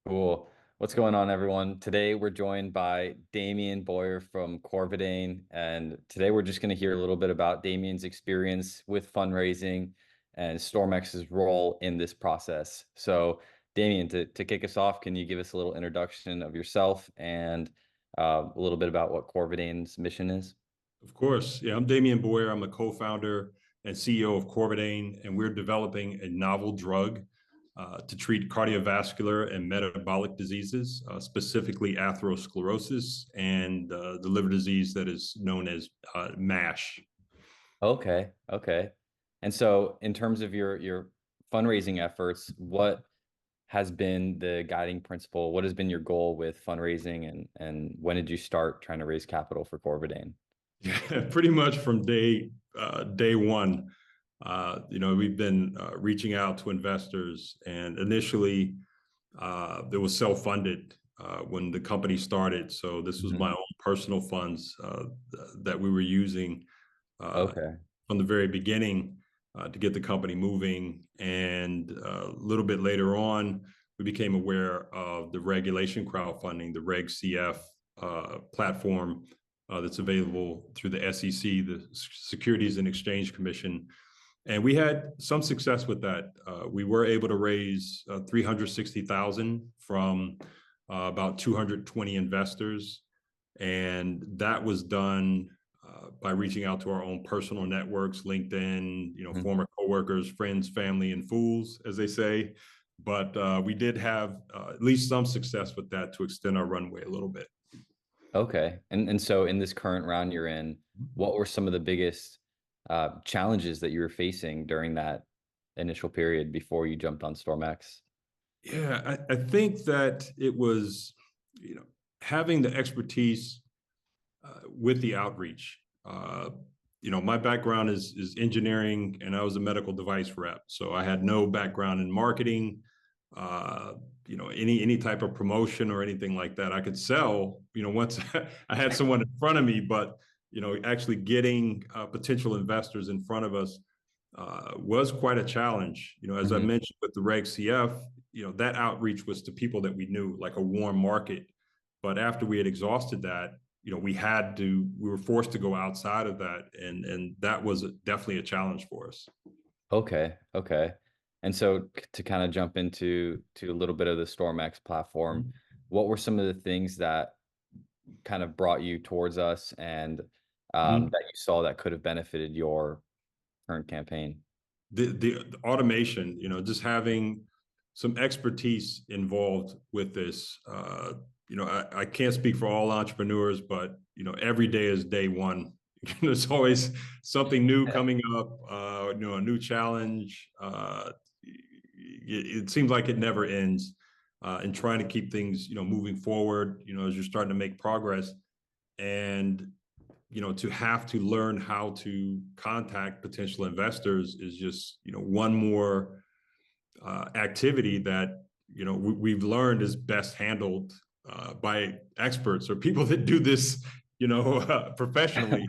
Cool. What's going on, everyone? Today we're joined by Damion Boyer from Corvidane, and today we're just going to hear a little bit about Damion's experience with fundraising and Stormex's role in this process. So, Damion, to kick us off, can you give us a little introduction of yourself and a little bit about what Corvidane's mission is? Of course. Yeah, I'm Damion Boyer. I'm a co-founder and CEO of Corvidane, and we're developing a novel drug to treat cardiovascular and metabolic diseases, specifically atherosclerosis and the liver disease that is known as MASH. Okay, okay. And so, in terms of your fundraising efforts, what has been the guiding principle? What has been your goal with fundraising, and when did you start trying to raise capital for Corvidane? Yeah, pretty much from day one. We've been reaching out to investors, and initially there was self-funded when the company started. So this was Mhm. my own personal funds that we were using uh, Okay. from the very beginning to get the company moving. And a little bit later on, we became aware of the regulation crowdfunding, the Reg CF platform that's available through the SEC, the Securities and Exchange Commission. And we had some success with that. We were able to raise 360,000 from about 220 investors, and that was done by reaching out to our own personal networks, LinkedIn, Mhm. former coworkers, friends, family, and fools, as they say. But we did have at least some success with that to extend our runway a little bit. Okay. And so in this current round you're in, what were some of the biggest challenges that you were facing during that initial period before you jumped on StormX? Yeah, I think that it was, you know, having the expertise with the outreach. My background is engineering, and I was a medical device rep, so I had no background in marketing. Any type of promotion or anything like that. I could sell, once I had someone in front of me, but actually getting potential investors in front of us was quite a challenge. As I Mhm. mentioned with the Reg CF, that outreach was to people that we knew, like a warm market. But after we had exhausted that, we were forced to go outside of that, and that was definitely a challenge for us. Okay, okay. And so to kind of jump into a little bit of the StormX platform, what were some of the things that kind of brought you towards us and Mhm. that you saw that could have benefited your current campaign? The automation, just having some expertise involved with this. I can't speak for all entrepreneurs, but every day is day one. There's always something new coming up. A new challenge. It seems like it never ends. And trying to keep things, moving forward. As you're starting to make progress, and to have to learn how to contact potential investors is just one more activity that we've learned is best handled by experts or people that do this professionally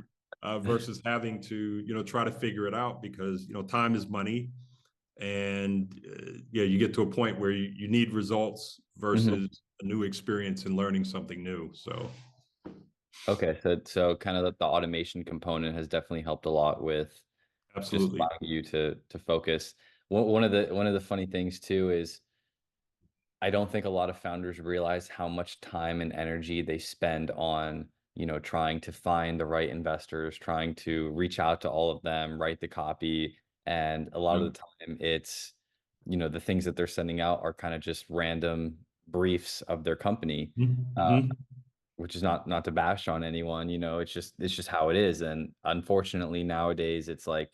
versus having to try to figure it out, because time is money. And yeah, you get to a point where you need results Mhm. versus a new experience and learning something new. So Okay, so kind of the automation component has definitely helped a lot with just absolutely. allowing you to focus. One of the funny things too is I don't think a lot of founders realize how much time and energy they spend on, trying to find the right investors, trying to reach out to all of them, write the copy. And a lot of the time it's, the things that they're sending out are kind of just random briefs of their company. Uh, Mm-hmm. which is not to bash on anyone, it's just how it is. And unfortunately nowadays it's like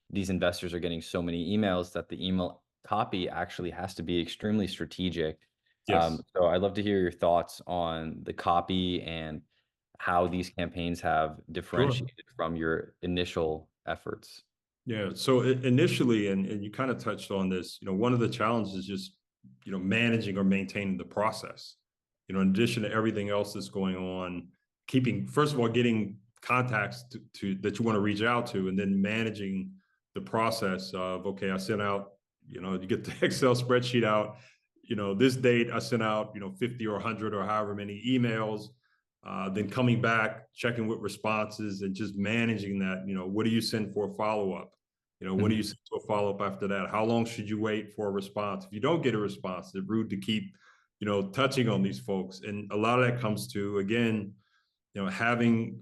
these investors are getting so many emails that the email copy actually has to be extremely strategic. Yes. So I'd love to hear your thoughts on the copy and how these campaigns have Sure. differentiated from your initial efforts. Yeah. So initially, and you kind of touched on this, one of the challenges is just, managing or maintaining the process. In addition to everything else that's going on, keeping, first of all, getting contacts to that you want to reach out to, and then managing the process of, okay, I sent out, you get the Excel spreadsheet out, this date I sent out, 50 or 100 or however many emails, then coming back, checking with responses and just managing that. What do you send for a follow-up? When do you send to a follow-up after that? How long should you wait for a response? If you don't get a response, it's rude to keep, touching on these folks. And a lot of that comes to, again, having,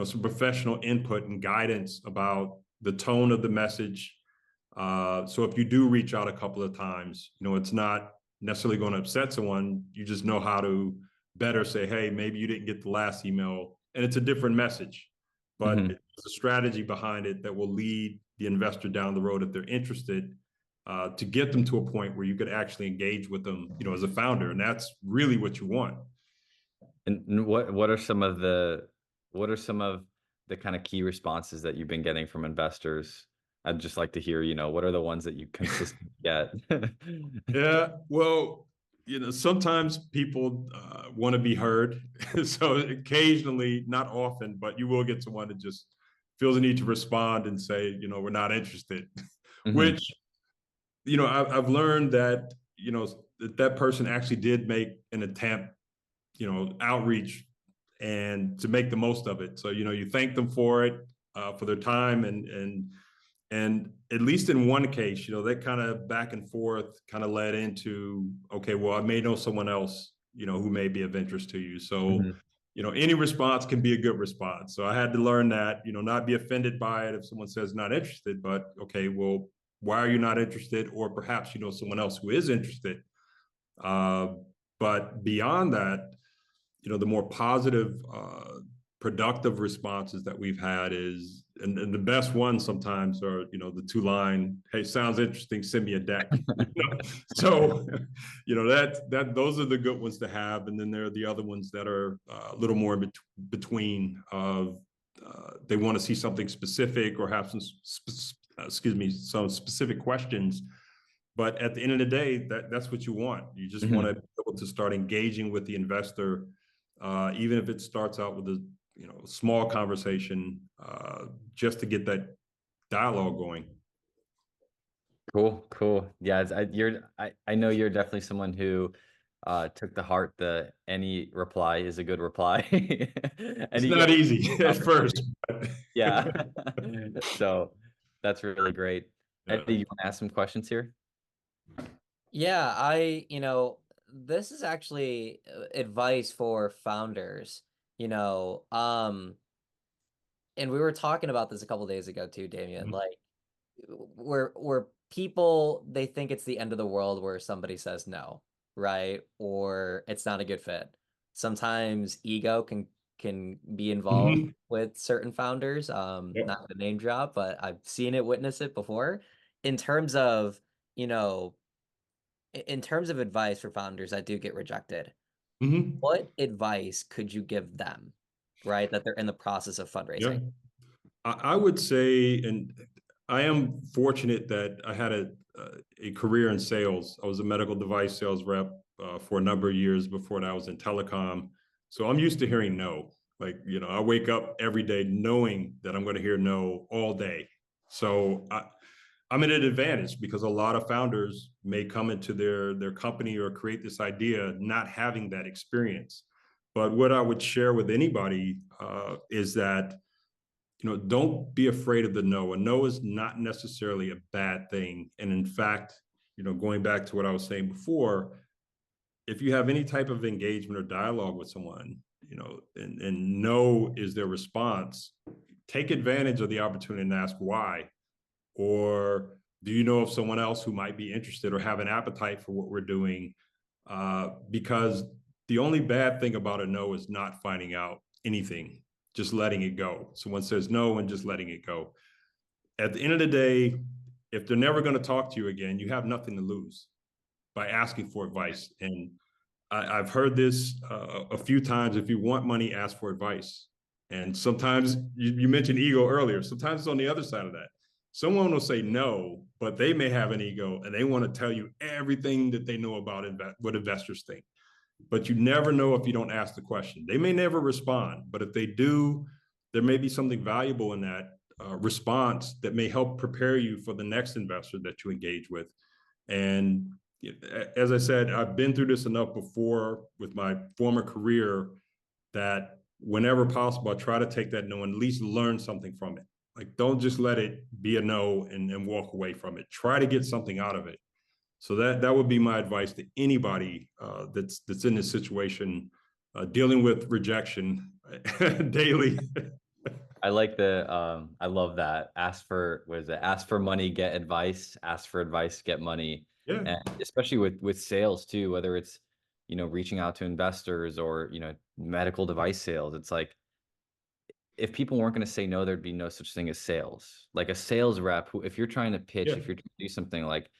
some professional input and guidance about the tone of the message. So if you do reach out a couple of times, it's not necessarily going to upset someone. You just know how to better say, hey, maybe you didn't get the last email and it's a different message, but it's a strategy behind it that will lead the investor down the road if they're interested, to get them to a point where you could actually engage with them, as a founder. And that's really what you want. And what are some of the kind of key responses that you've been getting from investors? I'd just like to hear, what are the ones that you consistently get? Yeah, well, sometimes people want to be heard. So occasionally, not often, but you will get someone that just feels the need to respond and say, we're not interested. Which, I've learned that, that person actually did make an attempt, outreach and to make the most of it. So, you thank them for it, for their time, and at least in one case, that kind of back and forth kind of led into, okay, well, I may know someone else, who may be of interest to you. So, any response can be a good response. So I had to learn that, not be offended by it if someone says not interested, but okay, well, why are you not interested? Or perhaps, someone else who is interested. But beyond that, the more positive, productive responses that we've had is, and the best ones sometimes are, the 2-line, hey, sounds interesting, send me a deck. So, those are the good ones to have. And then there are the other ones that are a little more in between of, they want to see something specific or have some, some specific questions. But at the end of the day, that's what you want. You just want to be able to start engaging with the investor, even if it starts out with a small conversation, just to get that dialogue going. Cool. Yeah, I know you're definitely someone who took to heart the any reply is a good reply. It's not easy at first. Yeah. So that's really great. Yeah. Eddie, you want to ask some questions here? Yeah, this is actually advice for founders, you know, and we were talking about this a couple days ago too, Damion. Like, where people, they think it's the end of the world where somebody says no, right? Or it's not a good fit. Sometimes ego can be involved with certain founders. Not gonna name drop, but I've seen it, witnessed it before. In terms of, you know, in terms of advice for founders that do get rejected, what advice could you give them, right? That they're in the process of fundraising. Yeah. I would say, and I am fortunate that I had a career in sales. I was a medical device sales rep for a number of years. Before that, I was in telecom. So I'm used to hearing no. Like, I wake up every day knowing that I'm going to hear no all day. So I'm at an advantage because a lot of founders may come into their company or create this idea not having that experience. But what I would share with anybody is that, don't be afraid of the no. A no is not necessarily a bad thing. And in fact, going back to what I was saying before, if you have any type of engagement or dialogue with someone, and no is their response, take advantage of the opportunity and ask why. Or do you know of someone else who might be interested or have an appetite for what we're doing? Because the only bad thing about a no is not finding out anything, just letting it go. Someone says no and just letting it go. At the end of the day, if they're never going to talk to you again, you have nothing to lose by asking for advice. And I've heard this a few times. If you want money, ask for advice. And sometimes you mentioned ego earlier. Sometimes it's on the other side of that. Someone will say no, but they may have an ego and they want to tell you everything that they know about what investors think. But you never know if you don't ask the question. They may never respond, but if they do, there may be something valuable in that response that may help prepare you for the next investor that you engage with. And as I said, I've been through this enough before with my former career that whenever possible, I try to take that no and at least learn something from it. Like, don't just let it be a no and walk away from it. Try to get something out of it. So that would be my advice to anybody that's in this situation, dealing with rejection daily. I like I love that. Ask for, what is it? Ask for money, get advice. Ask for advice, get money. Yeah, And especially with sales too, whether it's, reaching out to investors or, medical device sales. It's like, if people weren't going to say no, there'd be no such thing as sales. Like a sales rep who, if you're trying to pitch, yeah, if you're trying to do something, like,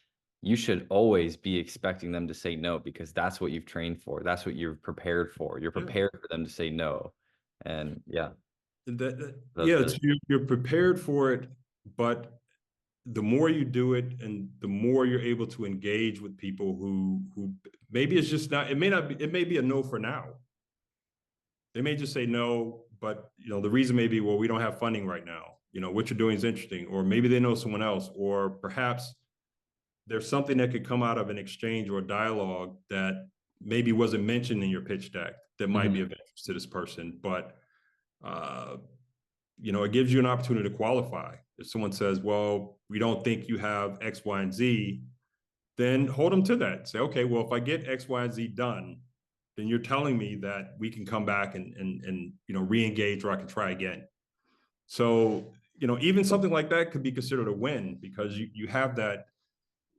you should always be expecting them to say no, because that's what you've trained for. That's what you're prepared for. You're yeah. prepared for them to say no. And yeah, Yeah, that, you're prepared for it, but the more you do it and the more you're able to engage with people who maybe it's just not, it may be a no for now. They may just say no, but the reason may be, well, we don't have funding right now. What you're doing is interesting, or maybe they know someone else, or perhaps there's something that could come out of an exchange or a dialogue that maybe wasn't mentioned in your pitch deck that might be of interest to this person. But it gives you an opportunity to qualify. If someone says, well, we don't think you have X, Y, and Z, then hold them to that. Say, okay, well, if I get X, Y, and Z done, then you're telling me that we can come back and re-engage, or I can try again. So, even something like that could be considered a win, because you have that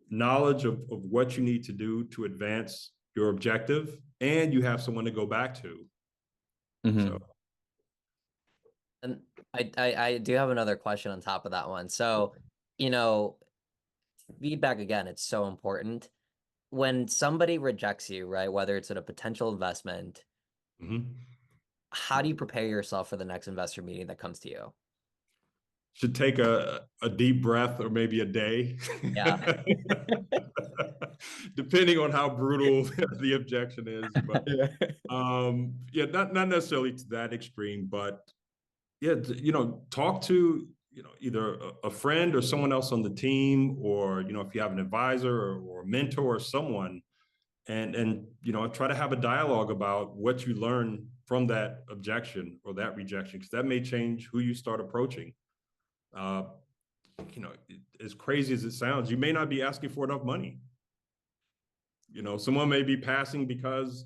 knowledge of what you need to do to advance your objective, and you have someone to go back to. So Mhm. And I do have another question on top of that one. So, you know, feedback again, it's so important. When somebody rejects you, right, whether it's in a potential investment, mhm. how do you prepare yourself for the next investor meeting that comes to you? Should take a deep breath, or maybe a day. Yeah. Depending on how brutal the objection is. But yeah, not necessarily to that extreme, but yeah, talk to either a friend or someone else on the team, or if you have an advisor or a mentor or someone, and try to have a dialogue about what you learn from that objection or that rejection, because that may change who you start approaching. uh, as crazy as it sounds, you may not be asking for enough money. Someone may be passing because,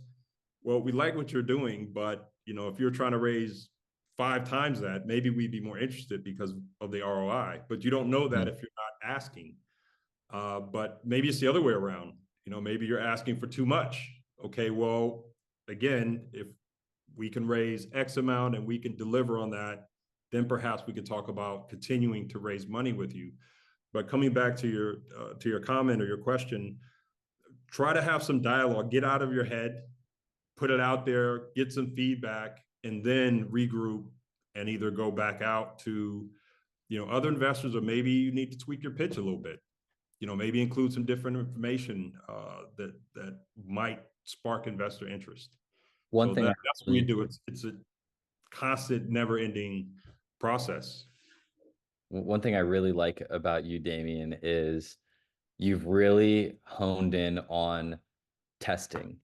well, we like what you're doing, but if you're trying to raise 5 times that, maybe we'd be more interested because of the ROI. But you don't know that if you're not asking. But maybe it's the other way around. Maybe you're asking for too much. Okay, well, again, if we can raise X amount and we can deliver on that, then perhaps we can talk about continuing to raise money with you. But coming back to your comment or your question, try to have some dialogue. Get out of your head, put it out there, get some feedback, and then regroup and either go back out to other investors, or maybe you need to tweak your pitch a little bit. Maybe include some different information that might spark investor interest. One So thing I that's what we do. It's a constant, never-ending process. One thing I really like about you, Damion, is you've really honed in on testing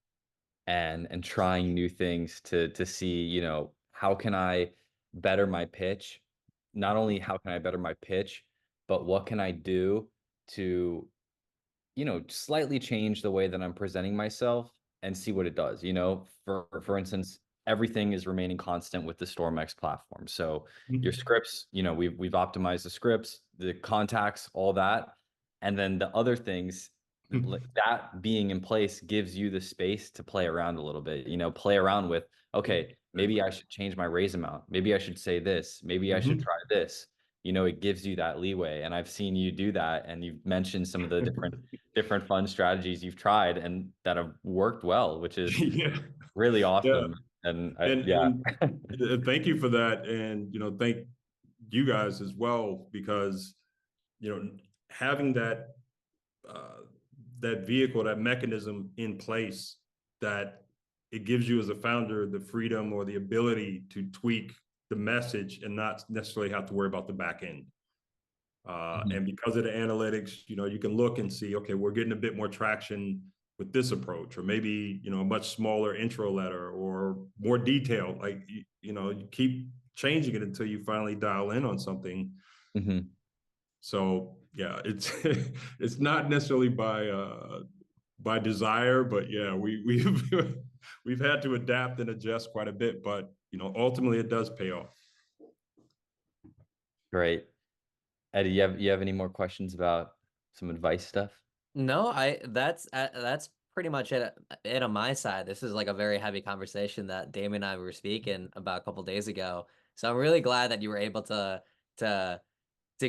and trying new things to see, how can I better my pitch? Not only how can I better my pitch, but what can I do to, slightly change the way that I'm presenting myself and see what it does. For instance, everything is remaining constant with the StormX platform. So your scripts, we've optimized the scripts, the contacts, all that. And then the other things, that being in place gives you the space to play around a little bit, play around with, okay, maybe I should change my raise amount. Maybe I should say this. Maybe I should try this. It gives you that leeway. And I've seen you do that. And you've mentioned some of the different fun strategies you've tried and that have worked well, which is Yeah, really yeah, awesome. And yeah. and thank you for that, and thank you guys as well, because having uh, that vehicle, that mechanism in place, that it gives you as a founder the freedom or the ability to tweak the message and not necessarily have to worry about the back end. And because of the analytics, you can look and see, okay, we're getting a bit more traction with this approach, or maybe, a much smaller intro letter or more detail. Like, you keep changing it until you finally dial in on something. So yeah, it's it's not necessarily by desire, but yeah, we've had to adapt and adjust quite a bit, but ultimately it does pay off. Great. Eddie, you have any more questions about some advice stuff? No, that's pretty much it on my side. This is like a very heavy conversation that Damion and I were speaking about a couple days ago. So I'm really glad that you were able to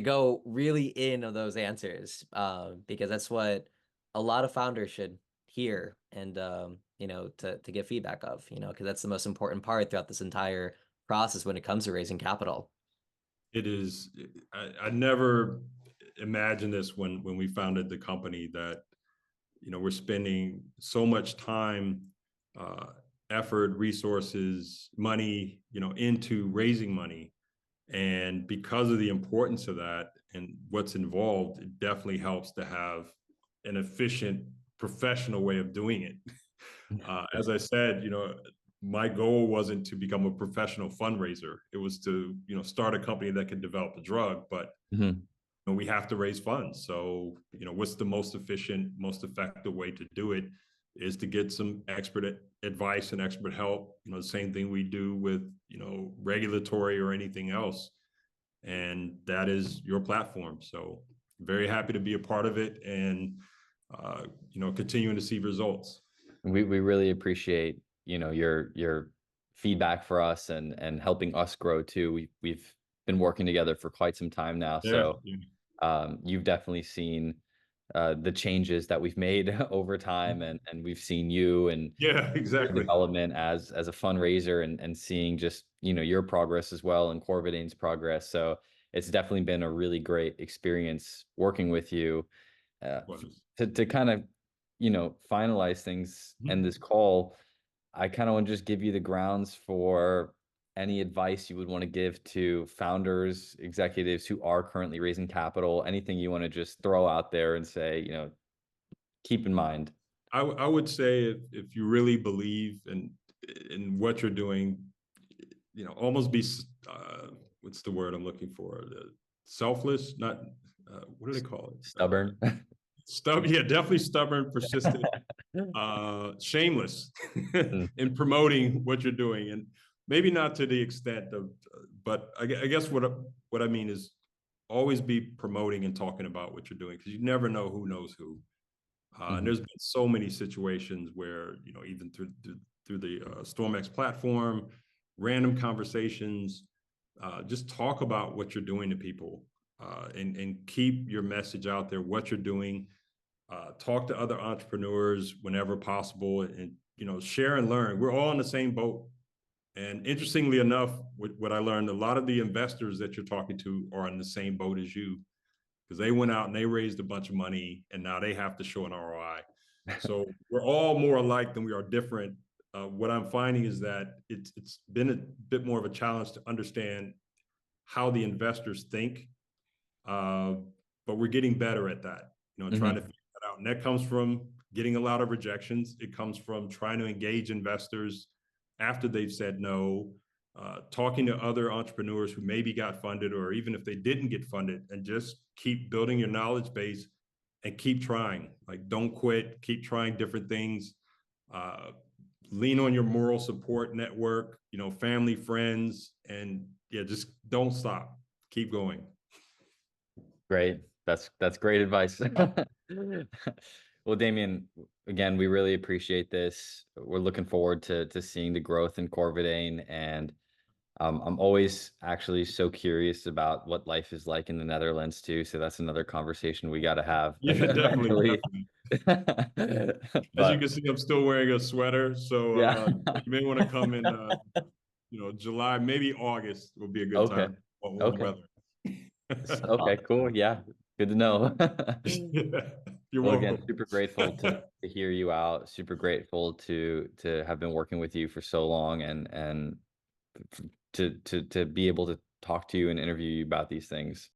go really in on those answers, because that's what a lot of founders should hear, and to get feedback of, because that's the most important part throughout this entire process when it comes to raising capital. It is. I never imagined this when we founded the company, that we're spending so much time, effort, resources, money, into raising money. And because of the importance of that and what's involved, it definitely helps to have an efficient, professional way of doing it. As I said, my goal wasn't to become a professional fundraiser. It was to, start a company that could develop a drug, but we have to raise funds. So, what's the most efficient, most effective way to do it is to get some expert advice and expert help. The same thing we do with, regulatory or anything else. And that is your platform. So very happy to be a part of it, and, continuing to see results. We really appreciate, your feedback for us and helping us grow too. We've been working together for quite some time now. So you've definitely seen the changes that we've made over time, and we've seen you and Yeah, your exactly. development as a fundraiser, and seeing just, your progress as well, and Corvidane's progress. So it's definitely been a really great experience working with you. To kind of, finalize things in this call, I kind of want to just give you the grounds for any advice you would want to give to founders, executives who are currently raising capital, anything you want to just throw out there and say, keep in mind. I would say, if you really believe in what you're doing, almost be, what's the word I'm looking for? Selfless, not, what do they call it? Stubborn. Yeah, definitely stubborn, persistent, shameless in promoting what you're doing. And maybe not to the extent of, but I guess what I mean is always be promoting and talking about what you're doing, because you never know who knows who. And there's been so many situations where, even through the StormX platform, random conversations, just talk about what you're doing to people, and keep your message out there, what you're doing. Talk to other entrepreneurs whenever possible, and, share and learn. We're all in the same boat. And interestingly enough, what I learned, a lot of the investors that you're talking to are in the same boat as you, because they went out and they raised a bunch of money, and now they have to show an ROI. So we're all more alike than we are different. What I'm finding is that it's been a bit more of a challenge to understand how the investors think, but we're getting better at that. Trying to figure that out, and that comes from getting a lot of rejections. It comes from trying to engage investors after they've said no, talking to other entrepreneurs who maybe got funded, or even if they didn't get funded, and just keep building your knowledge base and keep trying. Like, don't quit, keep trying different things. Lean on your moral support network, family, friends, and yeah, just don't stop. Keep going. Great. That's great advice. Well, Damion, again, we really appreciate this. We're looking forward to seeing the growth in Corvidane, and I'm always actually so curious about what life is like in the Netherlands too. So that's another conversation we got to have. Yeah, definitely. But, as you can see, I'm still wearing a sweater, so yeah. you may want to come in, July, maybe August will be a good time. Warm weather. Okay, cool. Yeah, good to know. You're Well, welcome. again, super grateful to hear you out. Super grateful to have been working with you for so long, and to be able to talk to you and interview you about these things.